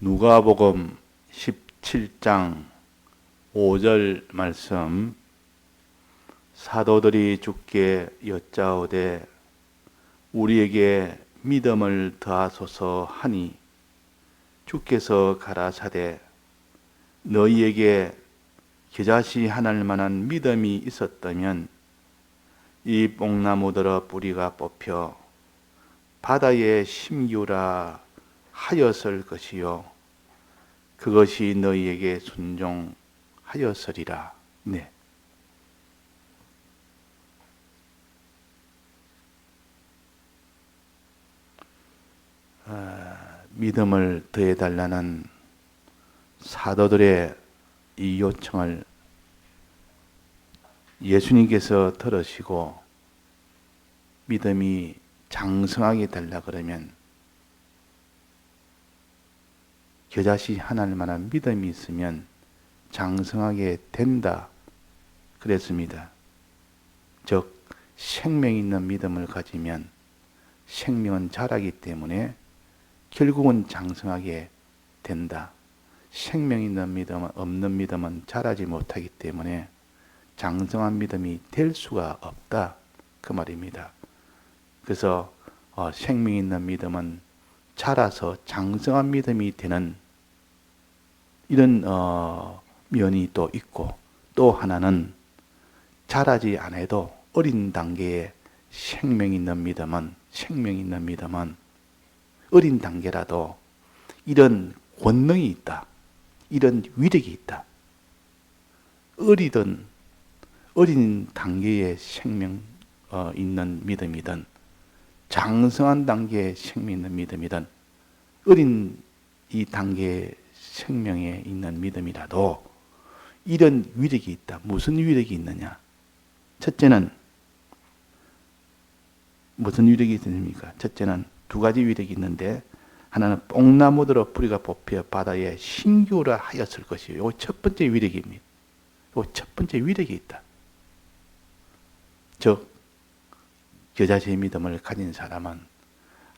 누가복음 17장 5절 말씀. 사도들이 주께 여짜오되 우리에게 믿음을 더하소서 하니 주께서 가라사대 너희에게 겨자씨 하나일 만한 믿음이 있었다면 이 뽕나무들의 뿌리가 뽑혀 바다에 심기우라 하였을 것이요 그것이 너희에게 순종하였으리라. 네. 믿음을 더해달라는 사도들의 이 요청을 예수님께서 들으시고 믿음이 장성하게 달라 그러면 겨자씨 하나일 만한 믿음이 있으면 장성하게 된다 그랬습니다. 즉 생명 있는 믿음을 가지면 생명은 자라기 때문에 결국은 장성하게 된다. 생명 있는 믿음은 없는 믿음은 자라지 못하기 때문에 장성한 믿음이 될 수가 없다 그 말입니다. 그래서 생명 있는 믿음은 자라서 장성한 믿음이 되는 이런 면이 또 있고, 또 하나는 자라지 않아도 어린 단계의 생명 있는 믿음은 어린 단계라도 이런 권능이 있다, 이런 위력이 있다. 어린 단계의 생명 있는 믿음이든 장성한 단계의 생명 있는 믿음이든 어린 이 단계의 생명에 있는 믿음이라도 이런 위력이 있다. 무슨 위력이 있느냐? 첫째는 무슨 위력이 있습니까? 첫째는 두 가지 위력이 있는데, 하나는 뽕나무들의 뿌리가 뽑혀 바다에 심기우라 하였을 것이에요. 이거 첫 번째 위력입니다. 이거 첫 번째 위력이 있다. 즉 겨자씨의 믿음을 가진 사람은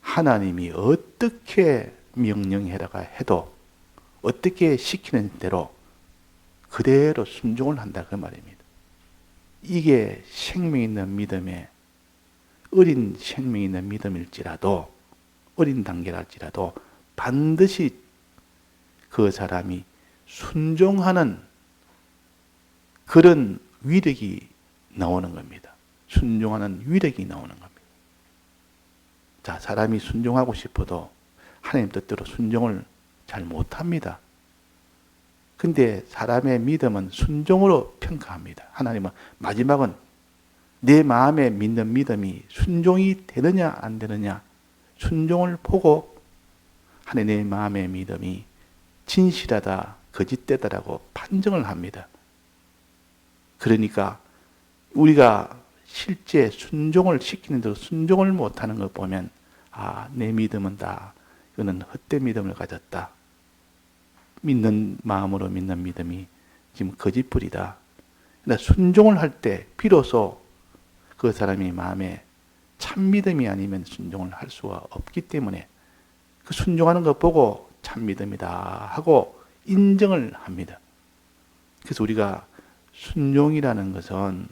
하나님이 어떻게 명령해라가 해도 어떻게 시키는 대로 그대로 순종을 한다 그 말입니다. 이게 생명 있는 믿음의 어린 생명 있는 믿음일지라도, 어린 단계랄지라도 반드시 그 사람이 순종하는 그런 위력이 나오는 겁니다. 순종하는 위력이 나오는 겁니다. 자, 사람이 순종하고 싶어도 하나님 뜻대로 순종을 잘 못합니다. 근데 사람의 믿음은 순종으로 평가합니다. 하나님은 마지막은 내 마음에 믿는 믿음이 순종이 되느냐 안 되느냐, 순종을 보고 하나님 내 마음의 믿음이 진실하다 거짓되다라고 판정을 합니다. 그러니까 우리가 실제 순종을 시키는 대로 순종을 못하는 걸 보면 내 믿음은 다 이거는 헛된 믿음을 가졌다. 믿는 마음으로 믿는 믿음이 지금 거짓불이다. 그러나 순종을 할 때 비로소 그 사람의 마음에 참 믿음이 아니면 순종을 할 수가 없기 때문에 그 순종하는 거 보고 참 믿음이다 하고 인정을 합니다. 그래서 우리가 순종이라는 것은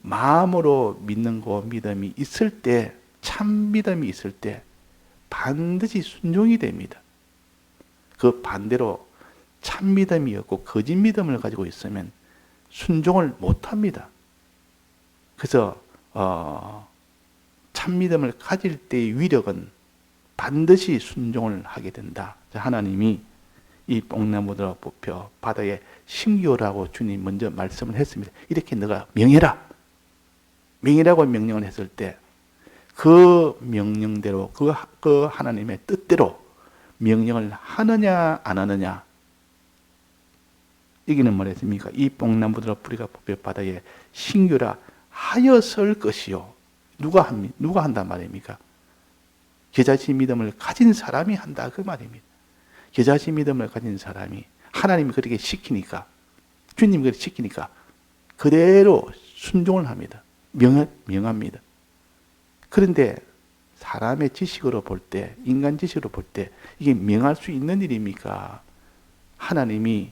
마음으로 믿는 거 믿음이 있을 때, 참 믿음이 있을 때 반드시 순종이 됩니다. 그 반대로 참 믿음이 없고 거짓 믿음을 가지고 있으면 순종을 못합니다. 그래서 참 믿음을 가질 때의 위력은 반드시 순종을 하게 된다. 하나님이 이 뽕나무들을 뽑혀 바다에 심기우라고 주님 먼저 말씀을 했습니다. 이렇게 너가 명해라. 명이라고 명령을 했을 때 그 명령대로 그 하나님의 뜻대로 명령을 하느냐 안 하느냐, 여기는 뭐랬습니까? 이 뽕나무들의 뿌리가 뽑혀 바다에 심기우라 하였을 것이요. 누가 한단 말입니까? 겨자씨 믿음을 가진 사람이 한다 그 말입니다. 겨자씨 믿음을 가진 사람이 하나님이 그렇게 시키니까, 주님이 그렇게 시키니까 그대로 순종을 합니다. 명합니다. 그런데 사람의 지식으로 볼 때, 인간 지식으로 볼 때 이게 명할 수 있는 일입니까? 하나님이,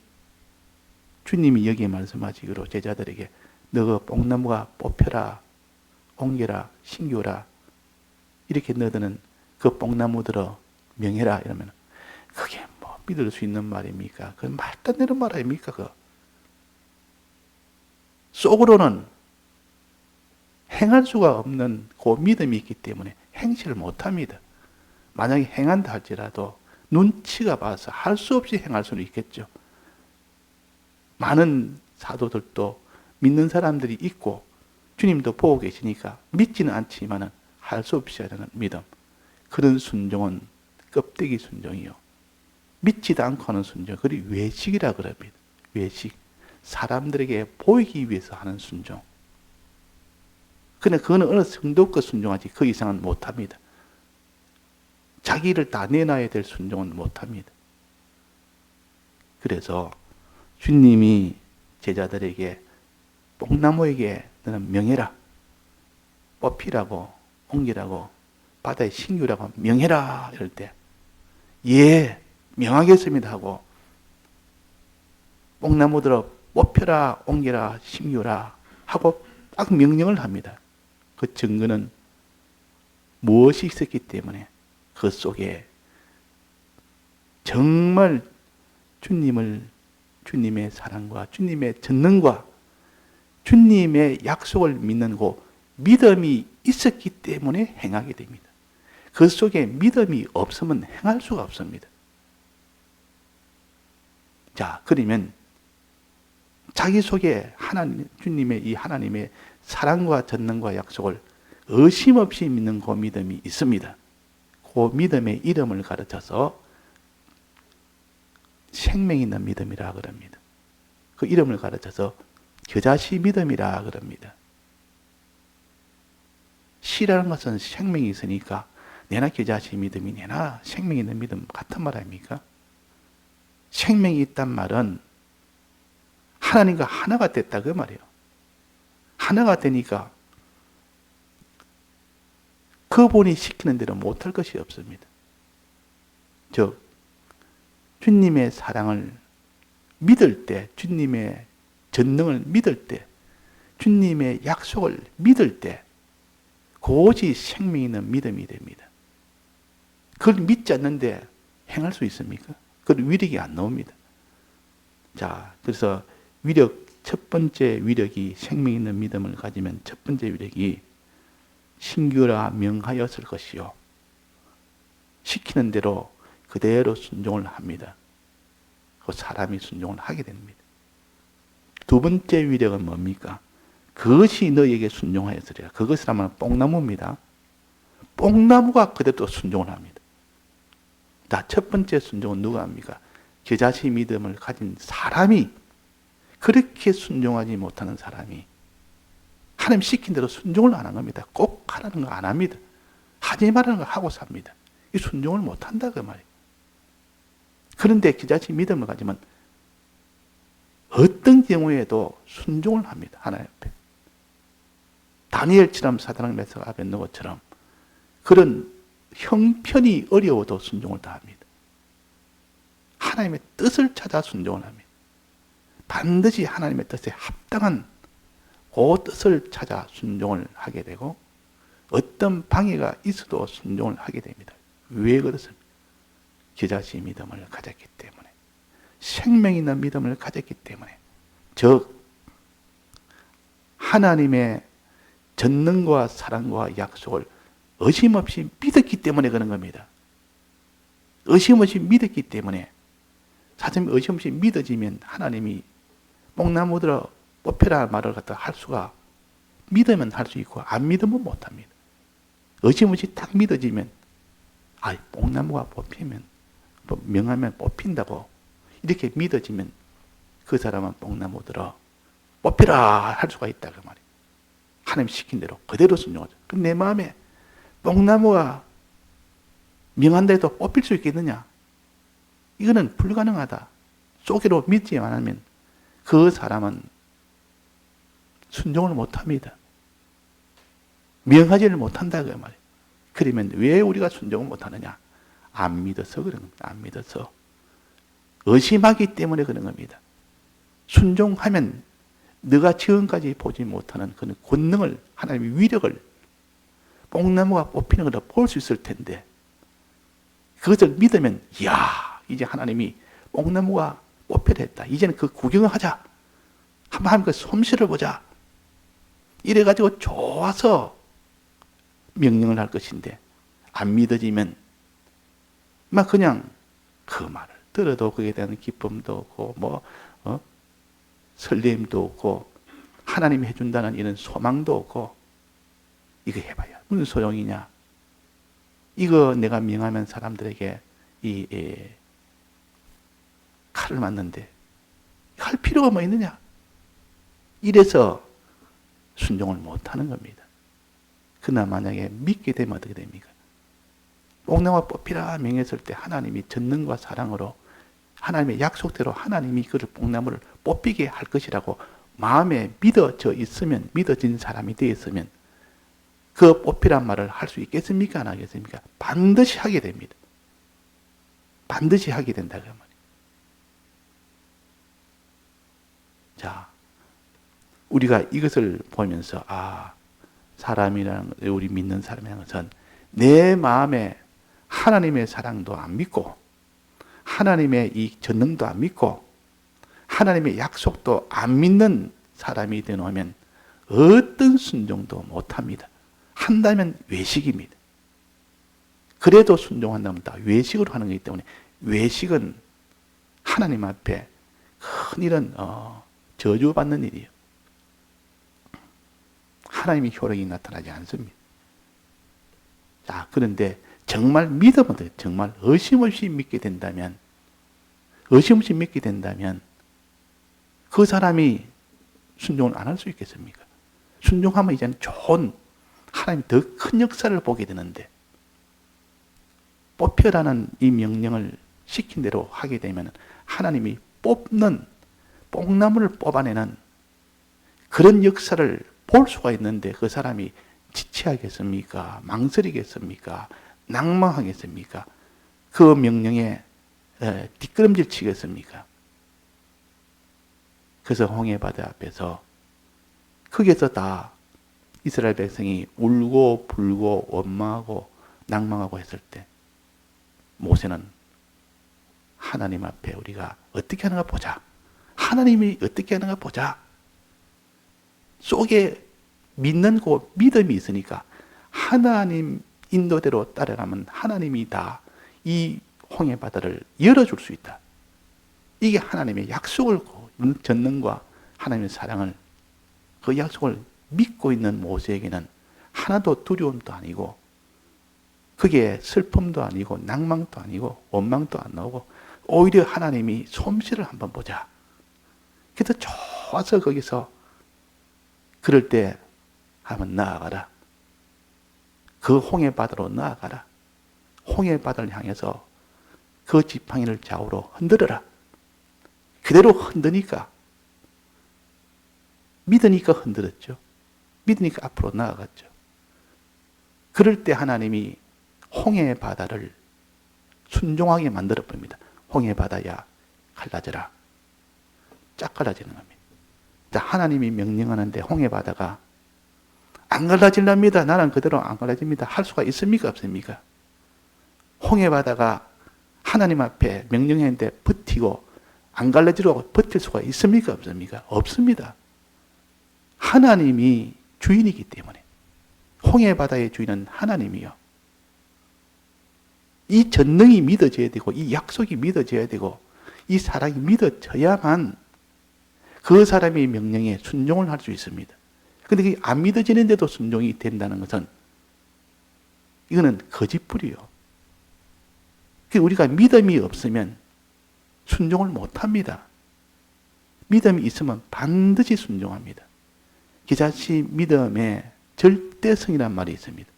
주님이 여기에 말씀하시기로 제자들에게 너가 뽕나무가 뽑혀라, 옮겨라, 신기라 이렇게 너희들은 그 뽕나무들어 명해라 이러면 그게 뭐 믿을 수 있는 말입니까? 그건 말도 안 되는 말 아닙니까? 그 속으로는 행할 수가 없는 그 믿음이 있기 때문에 행실을 못합니다. 만약에 행한다 할지라도 눈치가 봐서 할 수 없이 행할 수는 있겠죠. 많은 사도들도 믿는 사람들이 있고 주님도 보고 계시니까 믿지는 않지만 할 수 없이 하는 믿음, 그런 순종은 껍데기 순종이요. 믿지도 않고 하는 순종, 그리 외식이라 그럽니다. 외식. 사람들에게 보이기 위해서 하는 순종. 근데 그거는 어느 정도껏 순종하지 그 이상은 못합니다. 자기를 다 내놔야 될 순종은 못합니다. 그래서 주님이 제자들에게 뽕나무에게 너는 명해라, 뽑히라고, 옮기라고, 바다에 신규라고 명해라 이럴 때 예, 명하겠습니다 하고 뽕나무들어 뽑혀라, 옮겨라, 신규라 하고 딱 명령을 합니다. 그 증거는 무엇이 있었기 때문에 그 속에 정말 주님의 사랑과 주님의 전능과 주님의 약속을 믿는 그 믿음이 있었기 때문에 행하게 됩니다. 그 속에 믿음이 없으면 행할 수가 없습니다. 자, 그러면 자기 속에 주님의 이 하나님의 사랑과 전능과 약속을 의심 없이 믿는 그 믿음이 있습니다. 그 믿음의 이름을 가르쳐서 생명 있는 믿음이라 그럽니다. 그 이름을 가르쳐서 겨자씨 믿음이라 그럽니다. 씨라는 것은 생명이 있으니까 내나 겨자씨 믿음이 내나 생명 있는 믿음 같은 말 아닙니까? 생명이 있단 말은 하나님과 하나가 됐다 그 말이에요. 하나가 되니까 그분이 시키는 대로 못할 것이 없습니다. 즉 주님의 사랑을 믿을 때, 주님의 전능을 믿을 때, 주님의 약속을 믿을 때 그것이 생명 있는 믿음이 됩니다. 그걸 믿지 않는데 행할 수 있습니까? 그건 위력이 안 나옵니다. 자, 그래서 첫 번째 위력이 생명 있는 믿음을 가지면 첫 번째 위력이 신규라 명하였을 것이요. 시키는 대로 그대로 순종을 합니다. 그 사람이 순종을 하게 됩니다. 두 번째 위력은 뭡니까? 그것이 너에게 순종하였으리라. 그것이라면 뽕나무입니다. 뽕나무가 그대로 순종을 합니다. 자, 첫 번째 순종은 누가 합니까? 겨자씨 믿음을 가진 사람이, 그렇게 순종하지 못하는 사람이 하나님 시킨 대로 순종을 안 한 겁니다. 꼭 하라는 거 안 합니다. 하지 말라는 거 하고 삽니다. 이 순종을 못 한다 그 말이에요. 그런데 겨자씨 믿음을 가지면 어떤 경우에도 순종을 합니다. 하나님 앞에. 다니엘처럼 사드락 메삭 아벳느고처럼 그런 형편이 어려워도 순종을 다 합니다. 하나님의 뜻을 찾아 순종을 합니다. 반드시 하나님의 뜻에 합당한 그 뜻을 찾아 순종을 하게 되고 어떤 방해가 있어도 순종을 하게 됩니다. 왜 그렇습니까? 겨자씨 믿음을 가졌기 때문에, 생명 있는 믿음을 가졌기 때문에, 즉 하나님의 전능과 사랑과 약속을 의심 없이 믿었기 때문에 그런 겁니다. 의심 없이 믿었기 때문에, 사람이 의심 없이 믿어지면 하나님이 뽕나무들어 뽑혀라 말을 갖다 할 수가, 믿으면 할 수 있고 안 믿으면 못합니다. 의심 없이 딱 믿어지면 뽕나무가 뽑히면 명하면 뽑힌다고 이렇게 믿어지면 그 사람은 뽕나무들어 뽑히라 할 수가 있다 그 말이에요. 하나님 시킨 대로 그대로 순종하죠. 그럼 내 마음에 뽕나무가 명한다 해도 뽑힐 수 있겠느냐? 이거는 불가능하다. 쏘기로 믿지 않으면 그 사람은 순종을 못합니다. 명하지를 못한다 그 말이에요. 그러면 왜 우리가 순종을 못하느냐? 안 믿어서 그런 겁니다. 안 믿어서. 의심하기 때문에 그런 겁니다. 순종하면 너가 지금까지 보지 못하는 그런 권능을, 하나님의 위력을, 뽕나무가 뽑히는 걸 볼 수 있을 텐데, 그것을 믿으면, 이야, 이제 하나님이 뽕나무가 뽑혀야 했다. 이제는 그 구경을 하자. 한번 그 솜씨를 보자. 이래가지고 좋아서 명령을 할 것인데, 안 믿어지면, 막 그냥 그 말을 들어도 그에 대한 기쁨도 없고, 설렘도 없고, 하나님이 해준다는 이런 소망도 없고, 이거 해봐야 무슨 소용이냐? 이거 내가 명하면 사람들에게 칼을 맞는데 할 필요가 뭐 있느냐? 이래서 순종을 못하는 겁니다. 그러나 만약에 믿게 되면 어떻게 됩니까? 옥나와 뽑히라 명했을 때 하나님이 전능과 사랑으로 하나님의 약속대로 하나님이 그를 뽕나무를 뽑히게 할 것이라고 마음에 믿어져 있으면, 믿어진 사람이 되어 있으면 그 뽑히란 말을 할 수 있겠습니까? 안 하겠습니까? 반드시 하게 됩니다. 반드시 하게 된다 그 말이에요. 자, 우리가 이것을 보면서 사람이라는, 우리 믿는 사람이라는 것은 내 마음에 하나님의 사랑도 안 믿고, 하나님의 이 전능도 안 믿고, 하나님의 약속도 안 믿는 사람이 되놓으면 어떤 순종도 못합니다. 한다면 외식입니다. 그래도 순종한다면 다 외식으로 하는 거기 때문에, 외식은 하나님 앞에 큰 일은 저주받는 일이에요. 하나님의 효력이 나타나지 않습니다. 자, 그런데 정말 믿으면, 정말 의심 없이 믿게 된다면, 그 사람이 순종을 안 할 수 있겠습니까? 순종하면 이제는 좋은, 하나님 더 큰 역사를 보게 되는데, 뽑혀라는 이 명령을 시킨 대로 하게 되면 하나님이 뽑는, 뽕나무를 뽑아내는 그런 역사를 볼 수가 있는데, 그 사람이 지체하겠습니까? 망설이겠습니까? 낭망하겠습니까? 그 명령에 뒷걸음질 치겠습니까? 그래서 홍해바다 앞에서, 거기에서 다 이스라엘 백성이 울고 불고 원망하고 낭망하고 했을 때, 모세는 하나님 앞에 우리가 어떻게 하는가 보자. 하나님이 어떻게 하는가 보자. 속에 믿는 그 믿음이 있으니까 하나님 인도대로 따라가면 하나님이 다 이 홍해바다를 열어줄 수 있다. 이게 하나님의 약속을, 전능과 하나님의 사랑을, 그 약속을 믿고 있는 모세에게는 하나도 두려움도 아니고, 그게 슬픔도 아니고, 낭망도 아니고, 원망도 안 나오고, 오히려 하나님이 솜씨를 한번 보자. 그래서 좋아서 거기서 그럴 때 한번 나아가라. 그 홍해바다로 나아가라. 홍해바다를 향해서 그 지팡이를 좌우로 흔들어라. 그대로 흔드니까, 믿으니까 흔들었죠. 믿으니까 앞으로 나아갔죠. 그럴 때 하나님이 홍해바다를 순종하게 만들어 봅니다. 홍해바다야, 갈라져라. 쫙 갈라지는 겁니다. 하나님이 명령하는데 홍해바다가 안 갈라질랍니다. 나는 그대로 안 갈라집니다. 할 수가 있습니까? 없습니까? 홍해바다가 하나님 앞에 명령했는데 버티고 안 갈라지려고 버틸 수가 있습니까? 없습니까? 없습니다. 하나님이 주인이기 때문에. 홍해바다의 주인은 하나님이요. 이 전능이 믿어져야 되고, 이 약속이 믿어져야 되고, 이 사랑이 믿어져야만 그 사람의 명령에 순종을 할 수 있습니다. 그런데 그게 안 믿어지는데도 순종이 된다는 것은, 이거는 거짓불이요. 우리가 믿음이 없으면 순종을 못합니다. 믿음이 있으면 반드시 순종합니다. 기자씨 믿음의 절대성이란 말이 있습니다.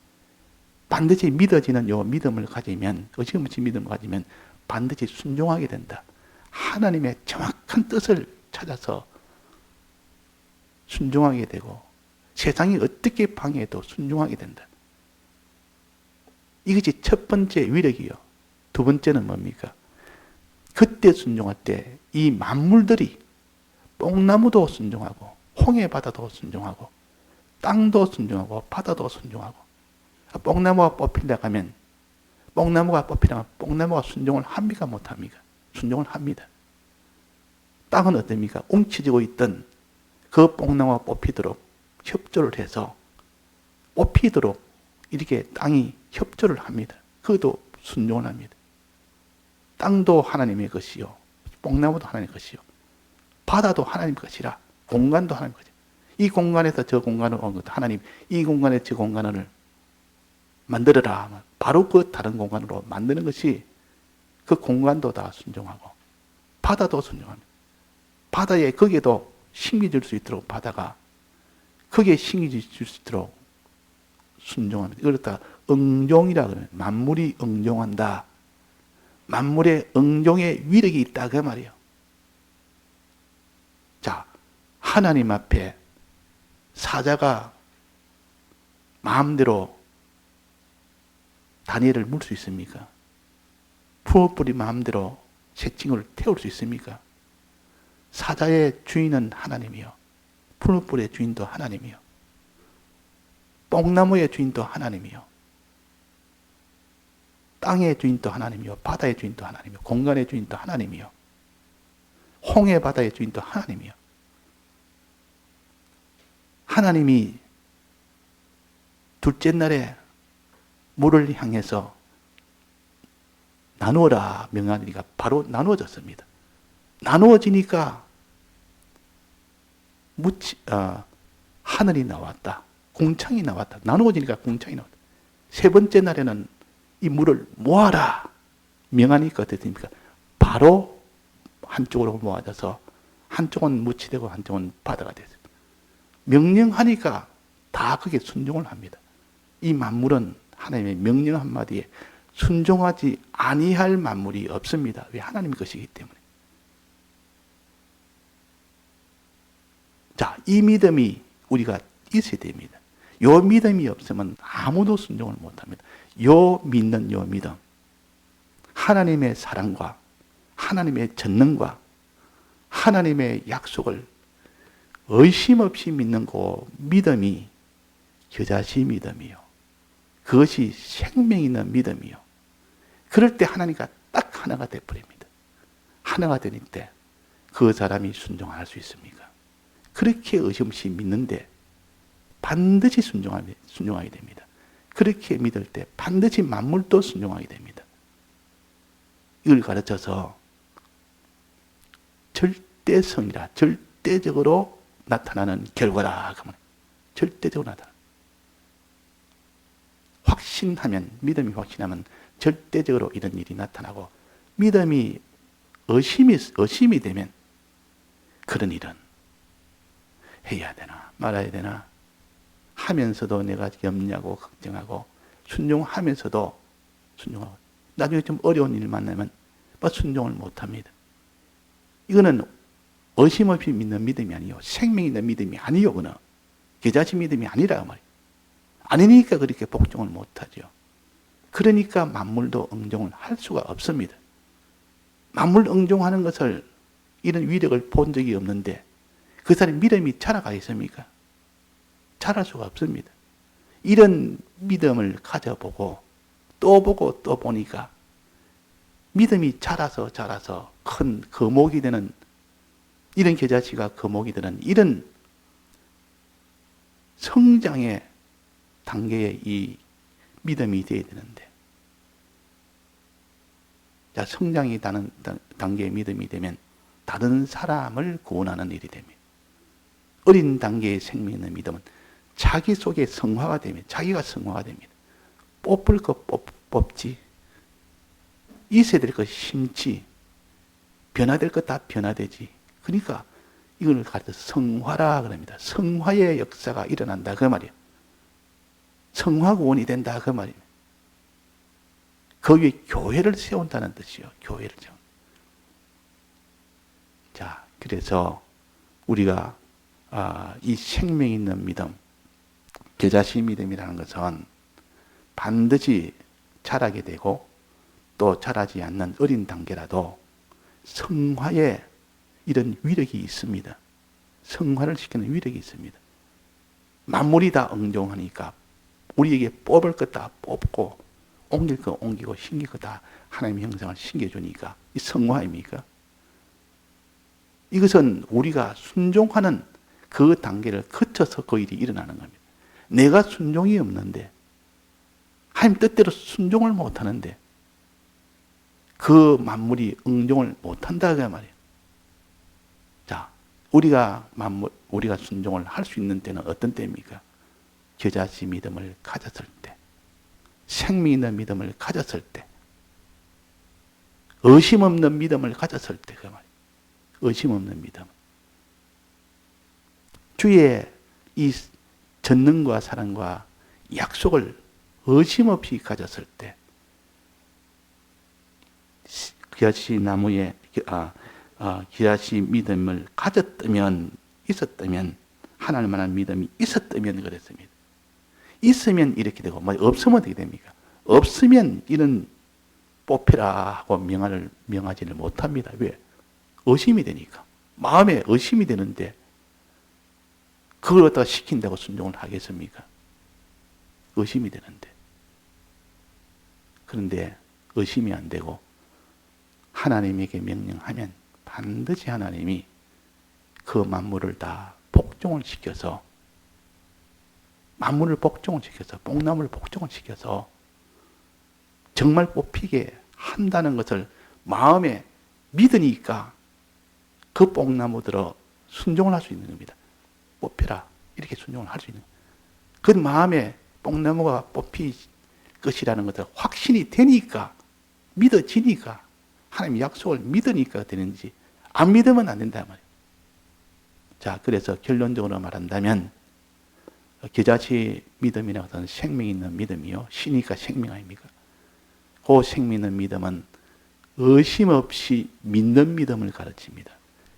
반드시 믿어지는 요 믿음을 가지면, 의심 없이 믿음을 가지면 반드시 순종하게 된다. 하나님의 정확한 뜻을 찾아서 순종하게 되고, 세상이 어떻게 방해해도 순종하게 된다. 이것이 첫 번째 위력이요. 두 번째는 뭡니까? 그때 순종할 때 이 만물들이 뽕나무도 순종하고 홍해바다도 순종하고 땅도 순종하고 바다도 순종하고 뽕나무가 뽑히려고 하면 뽕나무가 순종을 합니까 못합니까? 순종을 합니다. 땅은 어떻습니까? 움츠리고 있던 그 뽕나무가 뽑히도록 협조를 해서 뽑히도록 이렇게 땅이 협조를 합니다. 그것도 순종을 합니다. 땅도 하나님의 것이요. 뽕나무도 하나님의 것이요. 바다도 하나님의 것이라. 공간도 하나님의 것이요. 이 공간에서 저 공간을 온 것도 하나님, 이 공간에 저 공간을 만들어라 하면 바로 그 다른 공간으로 만드는 것이 그 공간도 다 순종하고 바다도 순종합니다. 바다에 거기에도 힘이 줄 수 있도록 바다가 거기에 힘이 줄 수 있도록 순종합니다. 이걸 다 응종이라 그래요. 만물이 응종한다. 만물의 응종의 위력이 있다 그 말이에요. 자, 하나님 앞에 사자가 마음대로 다니엘을 물 수 있습니까? 푸어뿔이 마음대로 새칭을 태울 수 있습니까? 사자의 주인은 하나님이요. 푸르뿔의 주인도 하나님이요. 뽕나무의 주인도 하나님이요. 땅의 주인도 하나님이요. 바다의 주인도 하나님이요. 공간의 주인도 하나님이요. 홍해 바다의 주인도 하나님이요. 하나님이 둘째 날에 물을 향해서 나누어라 명하니까 바로 나누어졌습니다. 나누어지니까 하늘이 나왔다. 궁창이 나왔다. 나누어지니까 궁창이 나왔다. 세 번째 날에는 이 물을 모아라 명하니까 어떻습니까? 바로 한쪽으로 모아져서 한쪽은 묻이 되고 한쪽은 바다가 됐어요. 명령하니까 다 그게 순종을 합니다. 이 만물은 하나님의 명령 한마디에 순종하지 아니할 만물이 없습니다. 왜? 하나님의 것이기 때문에. 자, 이 믿음이 우리가 있어야 됩니다. 요 믿음이 없으면 아무도 순종을 못합니다. 요 믿는 요 믿음, 하나님의 사랑과 하나님의 전능과 하나님의 약속을 의심 없이 믿는 그 믿음이 겨자씨 믿음이요. 그것이 생명 있는 믿음이요. 그럴 때 하나님과 딱 하나가 되어버립니다. 하나가 되는 때 그 사람이 순종할 수 있습니까? 그렇게 의심 없이 믿는데 반드시 순종하게 됩니다. 그렇게 믿을 때 반드시 만물도 순종하게 됩니다. 이걸 가르쳐서 절대성이라, 절대적으로 나타나는 결과라. 절대적으로 나타나. 확신하면, 믿음이 확신하면 절대적으로 이런 일이 나타나고, 믿음이 의심이 되면 그런 일은 해야 되나 말아야 되나 하면서도 내가 염려하고 걱정하고 순종하면서도 순종하고 나중에 좀 어려운 일 만나면 순종을 못합니다. 이거는 의심 없이 믿는 믿음이 아니요. 생명 있는 믿음이 아니요. 그는 겨자씨 믿음이 아니라 말이에요. 아니니까 그렇게 복종을 못하죠. 그러니까 만물도 응종을 할 수가 없습니다. 만물 응종하는 것을 이런 위력을 본 적이 없는데 그 사람의 믿음이 자라가 있습니까? 자랄 수가 없습니다. 이런 믿음을 가져보고 또 보고 또 보니까 믿음이 자라서 큰 거목이 되는, 이런 겨자씨가 거목이 되는 이런 성장의 단계의 이 믿음이 되어야 되는데, 자, 성장이 되는 단계의 믿음이 되면 다른 사람을 구원하는 일이 됩니다. 어린 단계의 생명 있는 믿음은 자기 속에 성화가 되면 자기가 성화가 됩니다. 뽑을 것 뽑지, 있어야 될 것 심지, 변화될 것 다 변화되지. 그러니까 이걸 가르쳐 성화라 그럽니다. 성화의 역사가 일어난다 그 말이에요. 성화 구원이 된다 그 말이에요. 거기에 교회를 세운다는 뜻이요. 교회를 세운. 자, 그래서 우리가 이 생명 있는 믿음, 겨자씨 믿음이라는 것은 반드시 자라게 되고 또 자라지 않는 어린 단계라도 성화에 이런 위력이 있습니다. 성화를 시키는 위력이 있습니다. 만물이 다 응종하니까 우리에게 뽑을 것 다 뽑고 옮길 거 옮기고 신길 거 다 하나님의 형상을 신겨주니까 이 성화입니까? 이것은 우리가 순종하는 그 단계를 거쳐서 그 일이 일어나는 겁니다. 내가 순종이 없는데 하나님 뜻대로 순종을 못하는데 그 만물이 응종을 못한다 그 말이에요. 자, 우리가 순종을 할 수 있는 때는 어떤 때입니까? 겨자씨 믿음을 가졌을 때, 생명 있는 믿음을 가졌을 때, 의심 없는 믿음을 가졌을 때 그 말이에요. 의심 없는 믿음. 주의 이 전능과 사랑과 약속을 의심 없이 가졌을 때, 겨자씨 나무에 겨자씨 믿음을 가졌다면, 있었다면, 하나님만한 믿음이 있었다면 그랬습니다. 있으면 이렇게 되고, 없으면 어떻게 됩니까? 없으면 이런 뽑히라 하고 명하지를 못합니다. 왜? 의심이 되니까. 마음에 의심이 되는데, 그걸 갖다가 시킨다고 순종을 하겠습니까? 의심이 되는데. 그런데 의심이 안 되고, 하나님에게 명령하면 반드시 하나님이 그 만물을 다 복종을 시켜서, 만물을 복종을 시켜서, 뽕나무를 복종을 시켜서 정말 뽑히게 한다는 것을 마음에 믿으니까 그 뽕나무들어 순종을 할 수 있는 겁니다. 뽑혀라. 이렇게 순종을 할 수 있는. 그 마음에 뽕나무가 뽑힐 것이라는 것을 확신이 되니까, 믿어지니까, 하나님의 약속을 믿으니까 되는지, 안 믿으면 안 된단 말이에요. 자, 그래서 결론적으로 말한다면, 겨자씨 믿음이라는 것은 생명 있는 믿음이요. 신이니까 생명 아닙니까? 그 생명 있는 믿음은 의심 없이 믿는 믿음을 가르칩니다.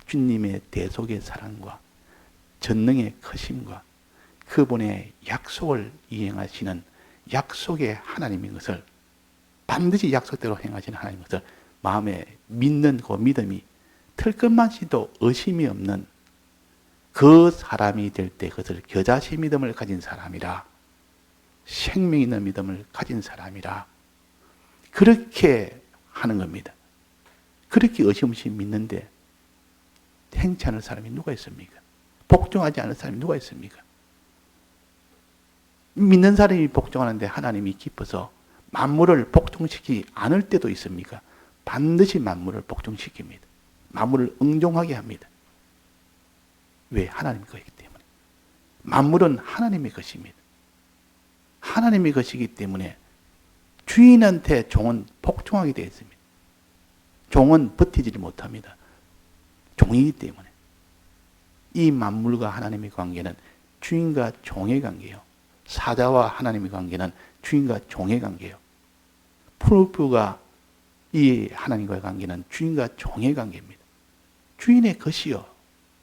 주님의 대속의 사랑과 전능의 크심과 그분의 약속을 이행하시는 약속의 하나님인 것을, 반드시 약속대로 행하시는 하나님인 것을 마음에 믿는 그 믿음이 털끝만치도 의심이 없는 그 사람이 될 때 그것을 겨자씨 믿음을 가진 사람이라, 생명 있는 믿음을 가진 사람이라, 그렇게 하는 겁니다. 그렇게 의심 없이 믿는데 행치 않을 사람이 누가 있습니까? 복종하지 않을 사람이 누가 있습니까? 믿는 사람이 복종하는데 하나님이 기뻐서 만물을 복종시키지 않을 때도 있습니까? 반드시 만물을 복종시킵니다. 만물을 응종하게 합니다. 왜? 하나님의 것이기 때문에. 만물은 하나님의 것입니다. 하나님의 것이기 때문에 주인한테 종은 복종하게 되어 있습니다. 종은 버티지를 못합니다. 종이기 때문에. 이 만물과 하나님의 관계는 주인과 종의 관계예요. 사자와 하나님의 관계는 주인과 종의 관계예요. 풀뿌가 이 하나님과의 관계는 주인과 종의 관계입니다. 주인의 것이요.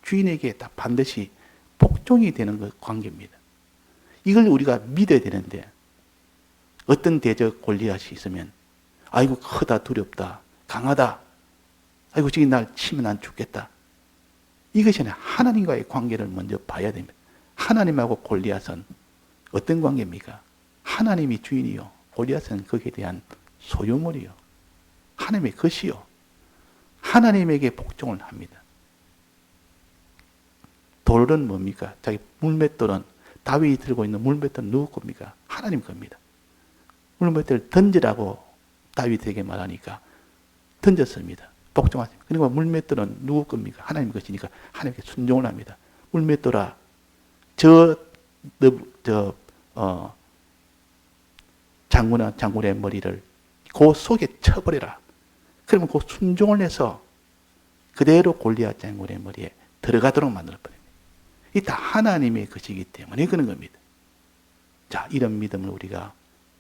주인에게 다 반드시 복종이 되는 그 관계입니다. 이걸 우리가 믿어야 되는데, 어떤 대적 골리앗이 있으면, 아이고, 크다, 두렵다, 강하다, 아이고, 저기 날 치면 난 죽겠다. 이것이 아니라 하나님과의 관계를 먼저 봐야 됩니다. 하나님하고 골리앗은 어떤 관계입니까? 하나님이 주인이요. 골리앗은 거기에 대한 소유물이요. 하나님의 것이요. 하나님에게 복종을 합니다. 돌은 뭡니까? 자기 물맷돌은, 다윗이 들고 있는 물맷돌은 누구 겁니까? 하나님 겁니다. 물맷돌을 던지라고 다윗에게 말하니까 던졌습니다. 복종하십니다. 그리고 물맷돌은 누구 겁니까? 하나님 것이니까 하나님께 순종을 합니다. 물맷돌아, 장군의 머리를 그 속에 쳐버려라. 그러면 그 순종을 해서 그대로 골리앗 장군의 머리에 들어가도록 만들어버립니다. 이 다 하나님의 것이기 때문에 그런 겁니다. 자, 이런 믿음을 우리가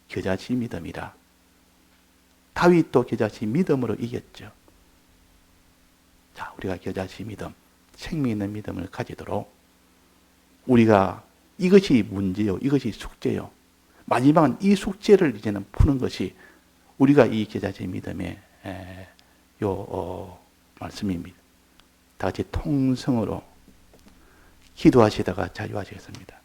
겨자씨 믿음이라. 다윗도 겨자씨 믿음으로 이겼죠. 자, 우리가 겨자씨 믿음, 생명 있는 믿음을 가지도록 우리가 이것이 문제요, 이것이 숙제요. 마지막은 이 숙제를 이제는 푸는 것이 우리가 이 계자의 믿음의 말씀입니다. 다 같이 통성으로 기도하시다가 자유하시겠습니다.